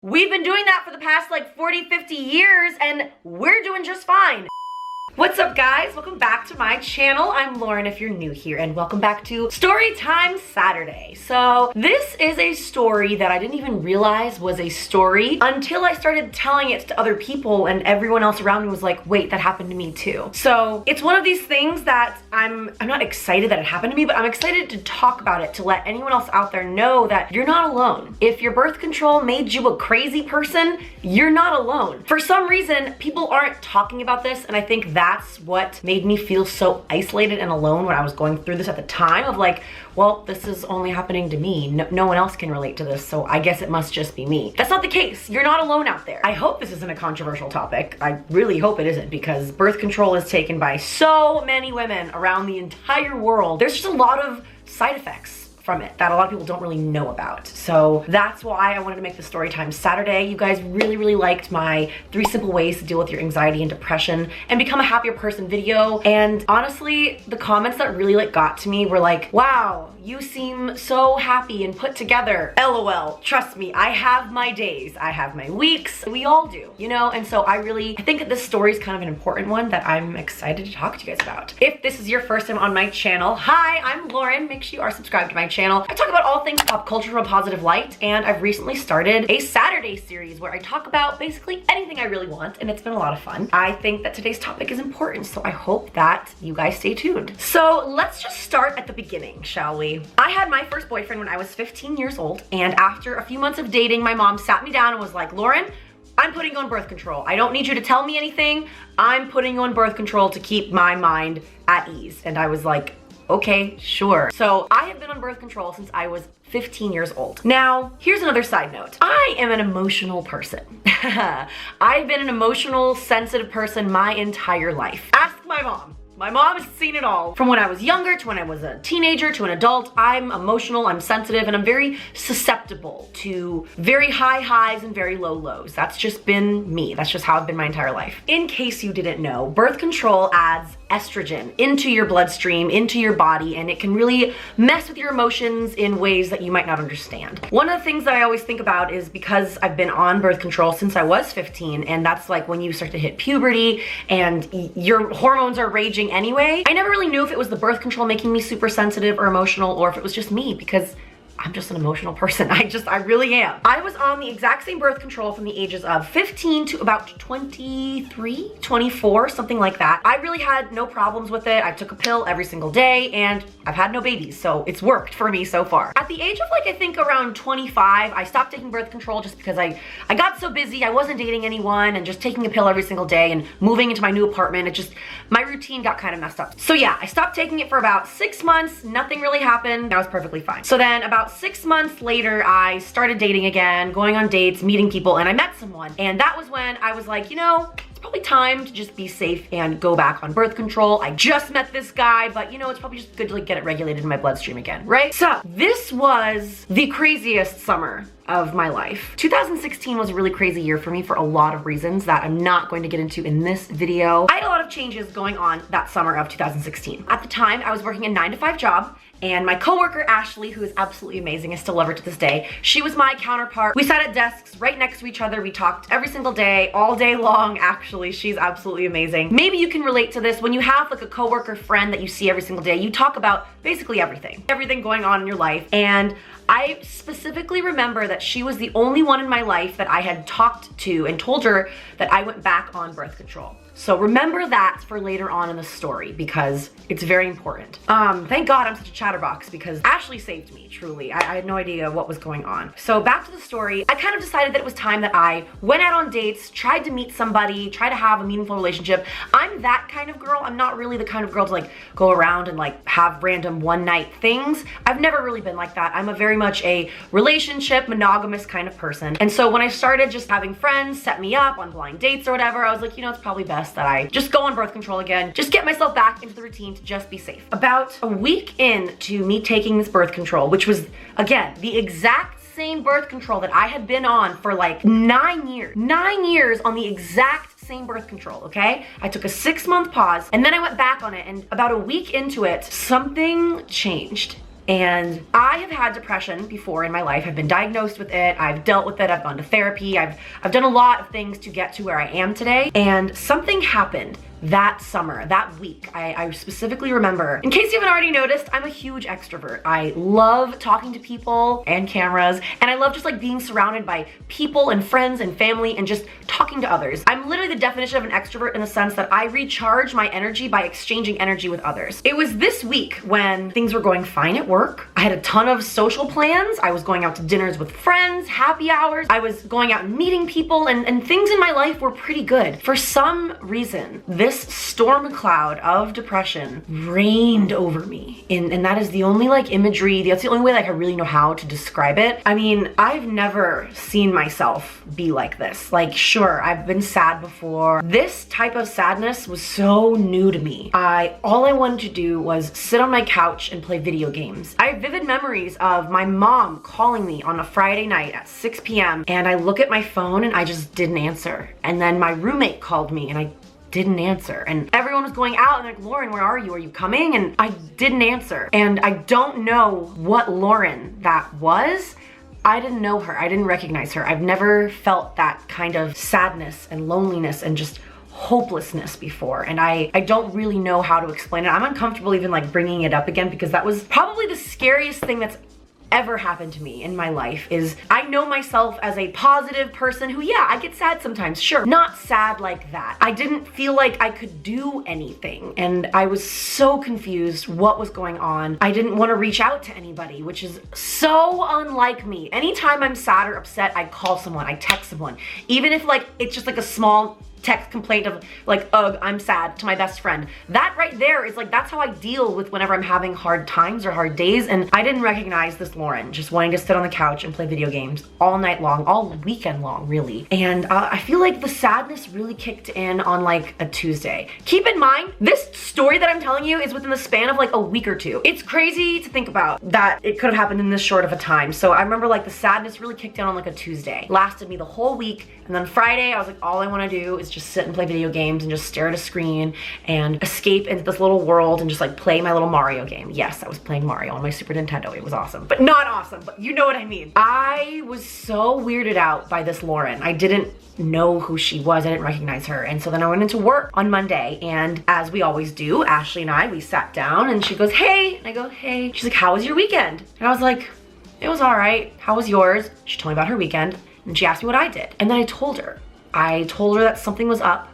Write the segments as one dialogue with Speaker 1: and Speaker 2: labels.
Speaker 1: We've been doing that for the past like 40, 50 years and we're doing just fine. What's up guys? Welcome back to my channel. I'm Lauren if you're new here, and welcome back to Storytime Saturday. So this is a story that I didn't even realize was a story until I started telling it to other people and everyone else around me was like, wait, that happened to me too. So it's one of these things that I'm not excited that it happened to me, but I'm excited to talk about it to let anyone else out there know that you're not alone. If your birth control made you a crazy person, you're not alone. For some reason, people aren't talking about this, and I think that's what made me feel so isolated and alone when I was going through this at the time of like, well, this is only happening to me. No one else can relate to this, so I guess it must just be me. That's not the case. You're not alone out there. I hope this isn't a controversial topic. I really hope it isn't, because birth control is taken by so many women around the entire world. There's just a lot of side effects from it that a lot of people don't really know about. So that's why I wanted to make the Storytime Saturday. You guys really liked my 3 simple ways to deal with your anxiety and depression and become a happier person video. And honestly, the comments that really got to me were like, wow, you seem so happy and put together. LOL, trust me, I have my days, I have my weeks, we all do, you know? And so I think that this story is kind of an important one that I'm excited to talk to you guys about. If this is your first time on my channel, hi, I'm Lauren. Make sure you are subscribed to my channel. I talk about all things pop culture from a positive light, and I've recently started a Saturday series where I talk about basically anything I really want, and it's been a lot of fun. I think that today's topic is important, so I hope that you guys stay tuned. So let's just start at the beginning, shall we? I had my first boyfriend when I was 15 years old, and after a few months of dating, my mom sat me down and was like, Lauren, I'm putting you on birth control. I don't need you to tell me anything. I'm putting you on birth control to keep my mind at ease. And I was like, okay, sure. So I have been on birth control since I was 15 years old. Now, here's another side note. I am an emotional person. I've been an emotional, sensitive person my entire life. Ask my mom. My mom has seen it all. From when I was younger to when I was a teenager to an adult, I'm emotional, I'm sensitive, and I'm very susceptible to very high highs and very low lows. That's just been me. That's just how I've been my entire life. In case you didn't know, birth control adds estrogen into your bloodstream, into your body, and it can really mess with your emotions in ways that you might not understand. One of the things that I always think about is because I've been on birth control since I was 15, and that's like when you start to hit puberty and your hormones are raging anyway. I never really knew if it was the birth control making me super sensitive or emotional, or if it was just me, because I'm just an emotional person. I really am. I was on the exact same birth control from the ages of 15 to about 23, 24, something like that. I really had no problems with it. I took a pill every single day and I've had no babies, so it's worked for me so far. At the age of like, I think around 25, I stopped taking birth control just because I got so busy. I wasn't dating anyone and just taking a pill every single day and moving into my new apartment. My routine got kind of messed up. So yeah, I stopped taking it for about 6 months. Nothing really happened. I was perfectly fine. So then about 6 months later, I started dating again, going on dates, meeting people, and I met someone. And that was when I was like, you know, it's probably time to just be safe and go back on birth control. I just met this guy, but you know, it's probably just good to like get it regulated in my bloodstream again, right? So this was the craziest summer of my life. 2016 was a really crazy year for me for a lot of reasons that I'm not going to get into in this video. I had a lot of changes going on that summer of 2016. At the time, I was working a 9-to-5 job, and my coworker Ashley, who is absolutely amazing, I still love her to this day, she was my counterpart. We sat at desks right next to each other. We talked every single day, all day long, actually. She's absolutely amazing. Maybe you can relate to this. When you have like a coworker friend that you see every single day, you talk about basically everything going on in your life. And I specifically remember that she was the only one in my life that I had talked to and told her that I went back on birth control. So remember that for later on in the story, because it's very important. Thank God I'm such a chatterbox, because Ashley saved me, truly. I had no idea what was going on. So back to the story, I kind of decided that it was time that I went out on dates, tried to meet somebody, try to have a meaningful relationship. I'm that kind of girl. I'm not really the kind of girl to like go around and like have random one-night things. I've never really been like that. I'm a very much a relationship, monogamous kind of person. And so when I started just having friends set me up on blind dates or whatever, I was like, you know, it's probably best that I just go on birth control again, just get myself back into the routine to just be safe. About a week into me taking this birth control, which was, again, the exact same birth control that I had been on for like 9 years. 9 years on the exact same birth control, okay? I took a 6-month pause and then I went back on it, and about a week into it, something changed. And I have had depression before in my life. I've been diagnosed with it. I've dealt with it. I've gone to therapy. I've done a lot of things to get to where I am today. And something happened that summer, that week. I specifically remember, in case you haven't already noticed, I'm a huge extrovert. I love talking to people and cameras, and I love just like being surrounded by people and friends and family and just talking to others. I'm literally the definition of an extrovert in the sense that I recharge my energy by exchanging energy with others. It was this week when things were going fine at work. I had a ton of social plans. I was going out to dinners with friends, happy hours. I was going out and meeting people, and things in my life were pretty good. For some reason, this storm cloud of depression rained over me. And that is the only like imagery, that's the only way like I really know how to describe it. I mean, I've never seen myself be like this. Like, sure, I've been sad before. This type of sadness was so new to me. All I wanted to do was sit on my couch and play video games. I have vivid memories of my mom calling me on a Friday night at 6 p.m. and I look at my phone and I just didn't answer. And then my roommate called me and I didn't answer. And everyone was going out and they're like, Lauren, where are you? Are you coming? And I didn't answer. And I don't know what Lauren that was. I didn't know her. I didn't recognize her. I've never felt that kind of sadness and loneliness and just hopelessness before, and I don't really know how to explain it. I'm uncomfortable even like bringing it up again because that was probably the scariest thing that's ever happened to me in my life. Is I know myself as a positive person who, yeah, I get sad sometimes, sure. Not sad like that. I didn't feel like I could do anything, and I was so confused what was going on. I didn't want to reach out to anybody, which is so unlike me. Anytime I'm sad or upset, I call someone, I text someone. Even if like it's just like a small text complaint of like, ugh, I'm sad, to my best friend. That right there is like, that's how I deal with whenever I'm having hard times or hard days. And I didn't recognize this Lauren just wanting to sit on the couch and play video games all night long, all weekend long, really. And I feel like the sadness really kicked in on like a Tuesday. Keep in mind, this story that I'm telling you is within the span of like a week or two. It's crazy to think about that it could have happened in this short of a time. So I remember like the sadness really kicked in on like a Tuesday. Lasted me the whole week. And then Friday, I was like, all I want to do is just sit and play video games and just stare at a screen and escape into this little world and just like play my little Mario game. Yes, I was playing Mario on my Super Nintendo. It was awesome, but not awesome, but you know what I mean. I was so weirded out by this Lauren. I didn't know who she was. I didn't recognize her. And so then I went into work on Monday, and as we always do, Ashley and I, we sat down and she goes, hey, and I go, hey. She's like, how was your weekend? And I was like, it was all right. How was yours? She told me about her weekend. And she asked me what I did. And then I told her that something was up.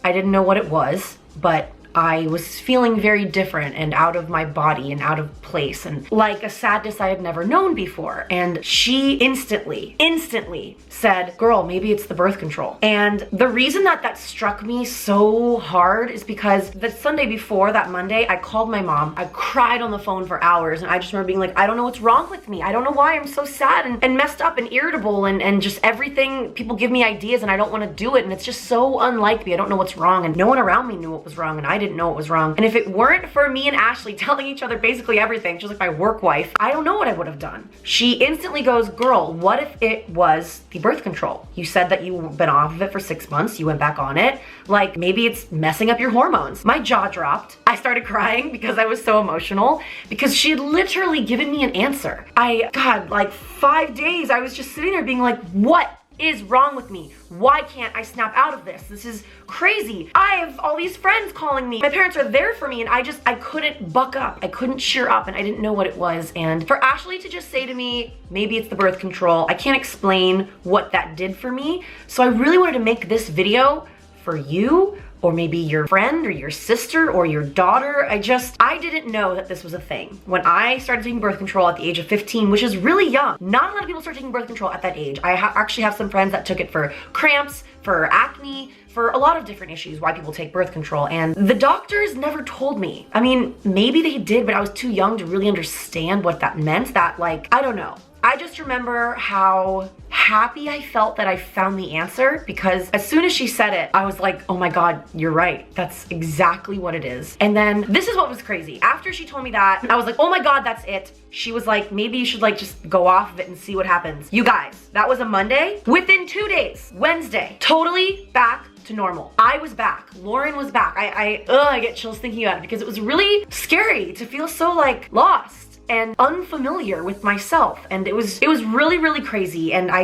Speaker 1: I didn't know what it was, but I was feeling very different and out of my body and out of place and like a sadness I had never known before. And she instantly said, girl, maybe it's the birth control. And the reason that struck me so hard is because the Sunday before, that Monday, I called my mom. I cried on the phone for hours, and I just remember being like, I don't know what's wrong with me. I don't know why I'm so sad and messed up and irritable and just everything. People give me ideas and I don't want to do it, and it's just so unlike me. I don't know what's wrong, and no one around me knew what was wrong, and I didn't know what was wrong. And if it weren't for me and Ashley telling each other basically everything, just like my work wife, I don't know what I would have done. She instantly goes, girl, what if it was the birth control? You said that you've been off of it for 6 months. You went back on it. Like, maybe it's messing up your hormones. My jaw dropped. I started crying because I was so emotional because she had literally given me an answer. God, like 5 days, I was just sitting there being like, what is wrong with me? Why can't I snap out of this? This is crazy. I have all these friends calling me. My parents are there for me, and I couldn't buck up. I couldn't cheer up, and I didn't know what it was. And for Ashley to just say to me, maybe it's the birth control, I can't explain what that did for me. So I really wanted to make this video for you, or maybe your friend or your sister or your daughter. I didn't know that this was a thing. When I started taking birth control at the age of 15, which is really young, not a lot of people start taking birth control at that age. I actually have some friends that took it for cramps, for acne, for a lot of different issues why people take birth control, and the doctors never told me. I mean, maybe they did, but I was too young to really understand what that meant. That, like, I don't know. I just remember how happy I felt that I found the answer, because as soon as she said it, I was like, oh my God, you're right. That's exactly what it is. And then this is what was crazy. After she told me that, I was like, oh my God, that's it. She was like, maybe you should like just go off of it and see what happens. You guys, that was a Monday. Within 2 days, Wednesday, totally back to normal. I was back. Lauren was back. I get chills thinking about it because it was really scary to feel so like lost. and unfamiliar with myself. And it was really, really crazy. And I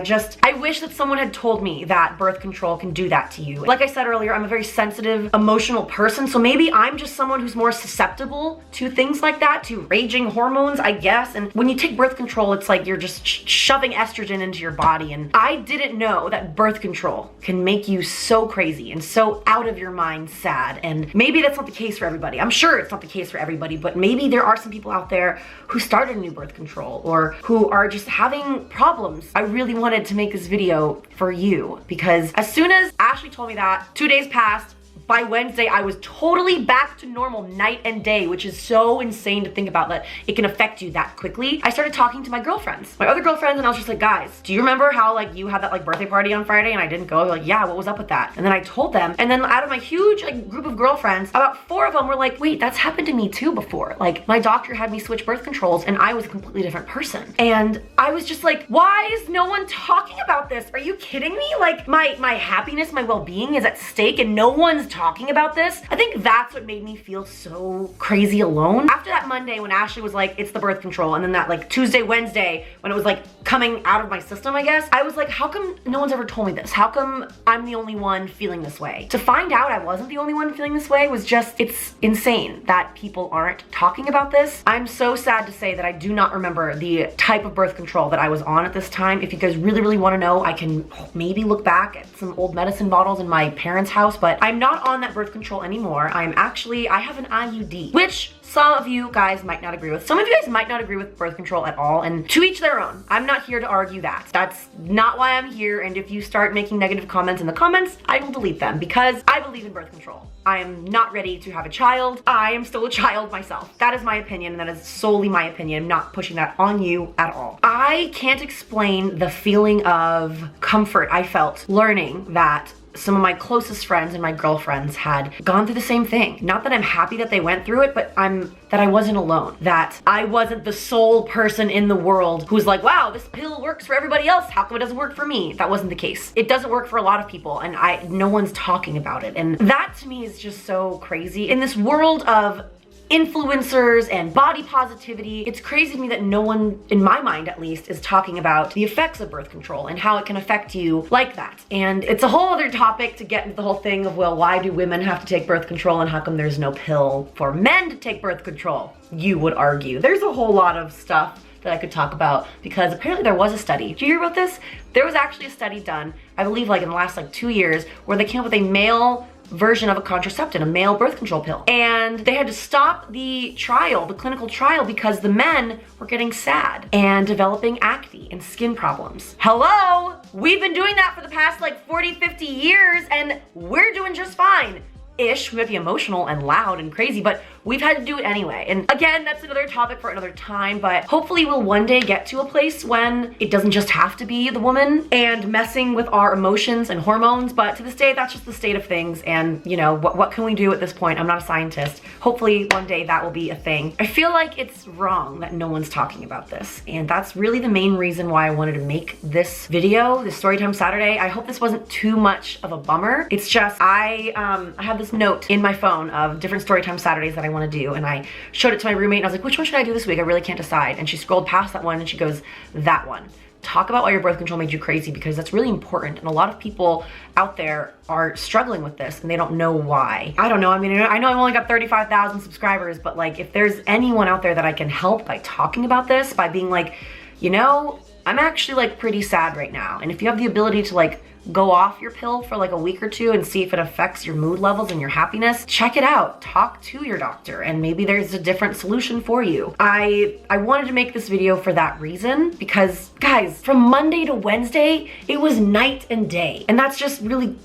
Speaker 1: wish that someone had told me that birth control can do that to you. Like I said earlier, I'm a very sensitive, emotional person. So maybe I'm just someone who's more susceptible to things like that, to raging hormones, I guess. And when you take birth control, it's like you're just shoving estrogen into your body. And I didn't know that birth control can make you so crazy and so out of your mind sad. And maybe that's not the case for everybody. I'm sure it's not the case for everybody, but maybe there are some people out there who started a new birth control or who are just having problems. I really wanted to make this video for you because as soon as Ashley told me that, 2 days passed. By Wednesday, I was totally back to normal night and day, which is so insane to think about that it can affect you that quickly. I started talking to my girlfriends, my other girlfriends, and I was just like, guys, do you remember how like you had that like birthday party on Friday and I didn't go? They're like, yeah, what was up with that? And then I told them, and then out of my huge like group of girlfriends, about 4 of them were like, wait, that's happened to me too before. Like my doctor had me switch birth controls and I was a completely different person. And I was just like, why is no one talking about this? Are you kidding me? Like my happiness, my well-being is at stake and no one's talking about this. I think that's what made me feel so crazy alone. After that Monday when Ashley was like, it's the birth control, and then that like Tuesday, Wednesday when it was like coming out of my system, I guess, I was like, how come no one's ever told me this? How come I'm the only one feeling this way? To find out I wasn't the only one feeling this way was just, it's insane that people aren't talking about this. I'm so sad to say that I do not remember the type of birth control that I was on at this time. If you guys really, really want to know, I can maybe look back at some old medicine bottles in my parents' house, but I'm not on that birth control anymore. I have an IUD, which some of you guys might not agree with. Some of you guys might not agree with birth control at all, and to each their own. I'm not here to argue that. That's not why I'm here, and if you start making negative comments in the comments, I will delete them because I believe in birth control. I am not ready to have a child. I am still a child myself. That is my opinion, and that is solely my opinion. I'm not pushing that on you at all. I can't explain the feeling of comfort I felt learning that some of my closest friends and my girlfriends had gone through the same thing. Not that I'm happy that they went through it, but that I wasn't alone. That I wasn't the sole person in the world who's like, wow, this pill works for everybody else. How come it doesn't work for me? That wasn't the case. It doesn't work for a lot of people, and no one's talking about it. And that to me is just so crazy. In this world of influencers and body positivity, it's crazy to me that no one, in my mind at least, is talking about the effects of birth control and how it can affect you like that. And it's a whole other topic to get into the whole thing of, well, why do women have to take birth control and how come there's no pill for men to take birth control? You would argue. There's a whole lot of stuff that I could talk about because apparently there was a study. Did you hear about this? There was actually a study done, I believe like in the last like 2 years, where they came up with a male version of a contraceptive, a male birth control pill. And they had to stop the trial, the clinical trial, because the men were getting sad and developing acne and skin problems. Hello? We've been doing that for the past like 40, 50 years and we're doing just fine. Ish. We might be emotional and loud and crazy, but we've had to do it anyway. And again, that's another topic for another time, but hopefully we'll one day get to a place when it doesn't just have to be the woman and messing with our emotions and hormones, but to this day, that's just the state of things. And you know, what can we do at this point? I'm not a scientist. Hopefully one day that will be a thing. I feel like it's wrong that no one's talking about this. And that's really the main reason why I wanted to make this video, this Storytime Saturday. I hope this wasn't too much of a bummer. It's just, I have this note in my phone of different Storytime Saturdays that I want to do, and I showed it to my roommate and I was like, which one should I do this week? I really can't decide. And she scrolled past that one and she goes, that one. Talk about why your birth control made you crazy, because that's really important. And a lot of people out there are struggling with this and they don't know why. I don't know. I mean, I know I've only got 35,000 subscribers, but like if there's anyone out there that I can help by talking about this, by being like, you know, I'm actually like pretty sad right now. And if you have the ability to like go off your pill for like a week or two and see if it affects your mood levels and your happiness, check it out. Talk to your doctor and maybe there's a different solution for you. I wanted to make this video for that reason because guys, from Monday to Wednesday, it was night and day. And that's just really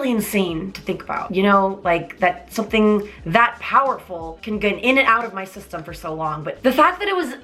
Speaker 1: insane to think about, you know, like that something that powerful can get in and out of my system for so long. But the fact that it was,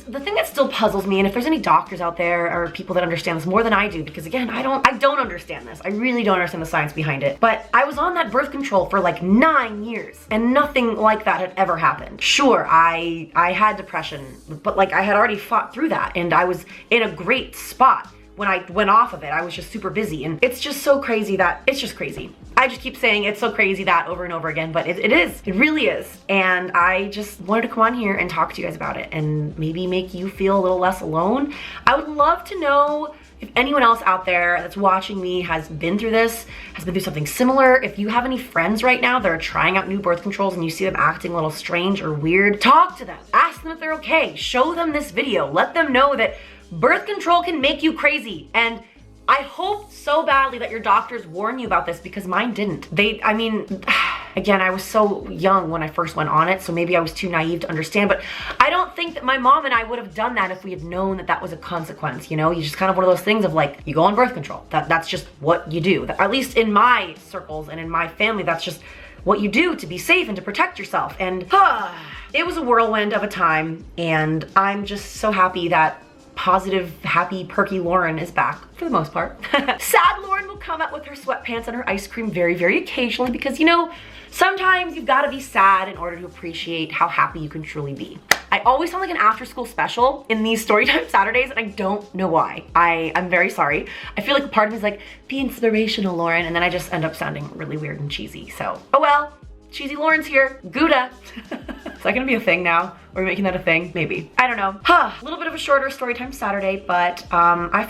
Speaker 1: the thing that still puzzles me, and if there's any doctors out there or people that understand this more than I do, because again, I don't understand this. I really don't understand the science behind it. But I was on that birth control for like 9 years and nothing like that had ever happened. Sure, I had depression, but like I had already fought through that and I was in a great spot when I went off of it. I was just super busy, and it's just so crazy that, it's just crazy. I just keep saying it's so crazy that over and over again, but it is. It really is. And I just wanted to come on here and talk to you guys about it and maybe make you feel a little less alone. I would love to know if anyone else out there that's watching me has been through this, has been through something similar. If you have any friends right now that are trying out new birth controls and you see them acting a little strange or weird, talk to them. Ask them if they're okay. Show them this video. Let them know that birth control can make you crazy. And I hope so badly that your doctors warn you about this, because mine didn't. I mean, again, I was so young when I first went on it, so maybe I was too naive to understand, but I don't think that my mom and I would have done that if we had known that that was a consequence, you know? You just kind of one of those things of like, you go on birth control. That's just what you do. At least in my circles and in my family, that's just what you do to be safe and to protect yourself. And it was a whirlwind of a time, and I'm just so happy that positive, happy, perky Lauren is back for the most part. Sad Lauren will come out with her sweatpants and her ice cream very, very occasionally, because, you know, sometimes you've got to be sad in order to appreciate how happy you can truly be. I always sound like an after-school special in these Storytime Saturdays, and I don't know why. I'm very sorry. I feel like a part of me is like, be inspirational, Lauren, and then I just end up sounding really weird and cheesy. So, oh well. Cheesy Lauren's here. Gouda. Is that gonna be a thing now? Are we making that a thing? Maybe. I don't know. A little bit of a shorter Storytime Saturday, but I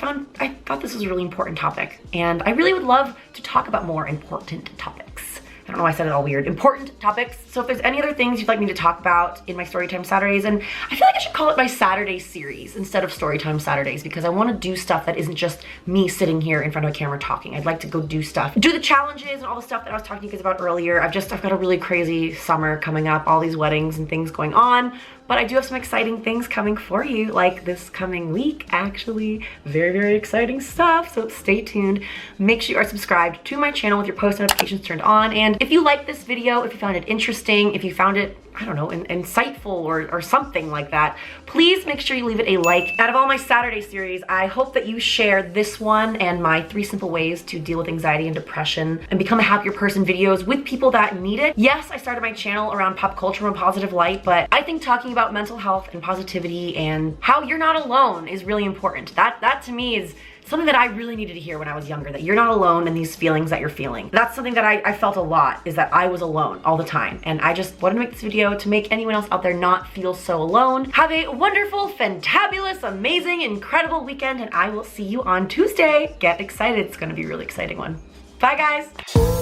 Speaker 1: thought this was a really important topic, and I really would love to talk about more important topics. I don't know why I said it all weird. Important topics. So if there's any other things you'd like me to talk about in my Storytime Saturdays, and I feel like I should call it my Saturday series instead of Storytime Saturdays, because I want to do stuff that isn't just me sitting here in front of a camera talking. I'd like to go do stuff. Do the challenges and all the stuff that I was talking to you guys about earlier. I've got a really crazy summer coming up, all these weddings and things going on. But I do have some exciting things coming for you, like this coming week, actually. Very, very exciting stuff, so stay tuned. Make sure you are subscribed to my channel with your post notifications turned on. And if you like this video, if you found it interesting, if you found it, I don't know, insightful or something like that, please make sure you leave it a like. Out of all my Saturday series, I hope that you share this one and my 3 simple ways to deal with anxiety and depression and become a happier person videos with people that need it. Yes, I started my channel around pop culture and positive light, but I think talking about mental health and positivity and how you're not alone is really important. That to me is something that I really needed to hear when I was younger, that you're not alone in these feelings that you're feeling. That's something that I felt a lot, is that I was alone all the time. And I just wanted to make this video to make anyone else out there not feel so alone. Have a wonderful, fantabulous, amazing, incredible weekend, and I will see you on Tuesday. Get excited, it's gonna be a really exciting one. Bye guys.